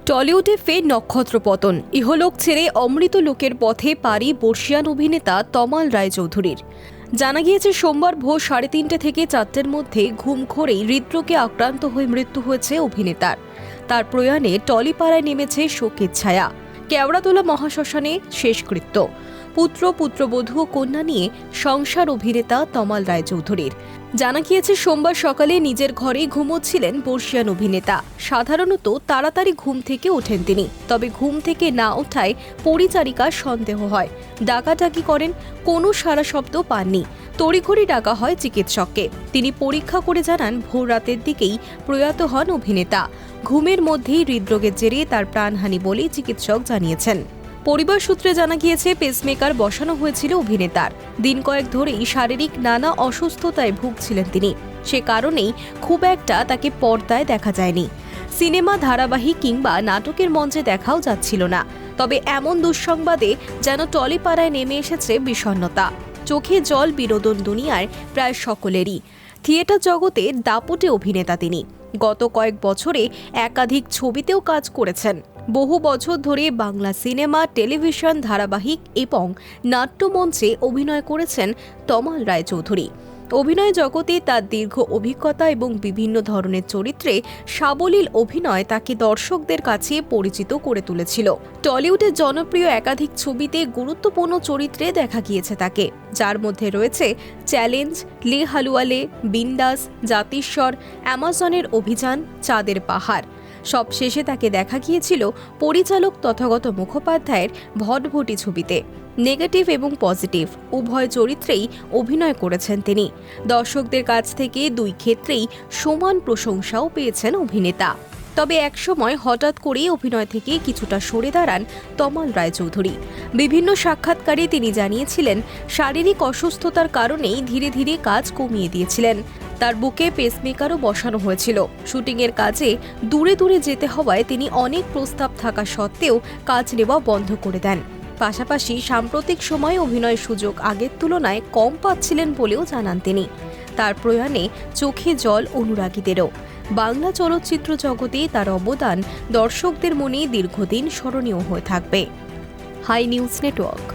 টলিউডে ফের নক্ষত্র পতন। ইহলোক ছেড়ে অমৃত লোকের পথে পাড়ি বর্ষিয়ান অভিনেতা তমাল রায়চৌধুরীর। জানা গিয়েছে সোমবার ভোর 3:30 থেকে 4টের মধ্যে ঘুম ঘোরেই হৃদরোগে আক্রান্ত হয়ে মৃত্যু হয়েছে অভিনেতার। তার প্রয়াণে টলিপাড়ায় নেমেছে শোকের ছায়া। কেওড়াতলা মহাশ্মশানে শেষকৃত্য। পুত্র পুত্রবধূ ও কন্যা নিয়ে সংসার অভিনেতা তমাল রায়চৌধুরীর। জানা গিয়েছে সোমবার সকালে নিজের ঘরেই ঘুমোচ্ছিলেন বর্ষিয়ান অভিনেতা। সাধারণত তাড়াতাড়ি ঘুম থেকে ওঠেন তিনি, তবে ঘুম থেকে না ওঠায় পরিচারিকার সন্দেহ হয়। ডাকাডাকি করেন, কোনো সাড়া শব্দ পাননি। তড়িঘড়ি ডাকা হয় চিকিৎসককে। তিনি পরীক্ষা করে জানান ভোর রাতের দিকেই প্রয়াত হন অভিনেতা। ঘুমের মধ্যেই হৃদরোগের জেরে তার প্রাণহানি বলে চিকিৎসক জানিয়েছেন। পরিবার সূত্রে জানা গিয়েছে পেসমেকার বসানো হয়েছিল অভিনেতার। দিন কয়েক ধরেই শারীরিক নানা অসুস্থতায় ভুগছিলেন তিনি। সে কারণেই খুব একটা তাকে পর্দায় দেখা যায়নি। সিনেমা, ধারাবাহিক কিংবা নাটকের মঞ্চে দেখাও যাচ্ছিল না। তবে এমন দুঃসংবাদে যেন টলিপাড়ায় নেমে এসেছে বিষণ্ণতা। চোখে জল বিনোদন দুনিয়ার প্রায় সকলেরই। থিয়েটার জগতে দাপটে অভিনেতা তিনি। গত কয়েক বছরে একাধিক ছবিতেও কাজ করেছেন। বহু বছর ধরে বাংলা সিনেমা, টেলিভিশন, ধারাবাহিক এবং নাট্যমঞ্চে অভিনয় করেছেন তমাল রায়চৌধুরী। অভিনয় জগতে তার দীর্ঘ অভিজ্ঞতা এবং বিভিন্ন ধরনের চরিত্রে সাবলীল অভিনয় তাকে দর্শকদের কাছে পরিচিত করে তুলেছিল। টলিউডের জনপ্রিয় একাধিক ছবিতে গুরুত্বপূর্ণ চরিত্রে দেখা গিয়েছে তাকে, যার মধ্যে রয়েছে চ্যালেঞ্জ, লে হালুয়ালে, বিন্দাস, জাতিস্বর, অ্যামাজনের অভিযান, চাঁদের পাহাড়। সবশেষে তাকে দেখা গিয়েছিল পরিচালক তথাগত মুখোপাধ্যায়ের ভটভটি ছবিতে। নেগেটিভ এবং পজিটিভ উভয় চরিত্রেই অভিনয় করেছেন তিনি। দর্শকদের কাছ থেকে দুই ক্ষেত্রেই সমান প্রশংসাও পেয়েছেন অভিনেতা। তবে একসময় হঠাৎ করেই অভিনয় থেকে কিছুটা সরে দাঁড়ান তমাল রায়চৌধুরী। বিভিন্ন সাক্ষাৎকারে তিনি জানিয়েছিলেন শারীরিক অসুস্থতার কারণেই ধীরে ধীরে কাজ কমিয়ে দিয়েছিলেন। তার বুকে পেসমেকারও বসানো হয়েছিল। শুটিংয়ের কাজে দূরে দূরে যেতে হওয়ায় তিনি অনেক প্রস্তাব থাকা সত্ত্বেও কাজ নেওয়া বন্ধ করে দেন। পাশাপাশি সাম্প্রতিক সময়ে অভিনয়ের সুযোগ আগের তুলনায় কম পাচ্ছিলেন বলেও জানান তিনি। তার প্রয়াণে চোখে জল অনুরাগীদেরও। বাংলা চলচ্চিত্র জগতে তার অবদান দর্শকদের মনে দীর্ঘদিন স্মরণীয় হয়ে থাকবে। Hi news network.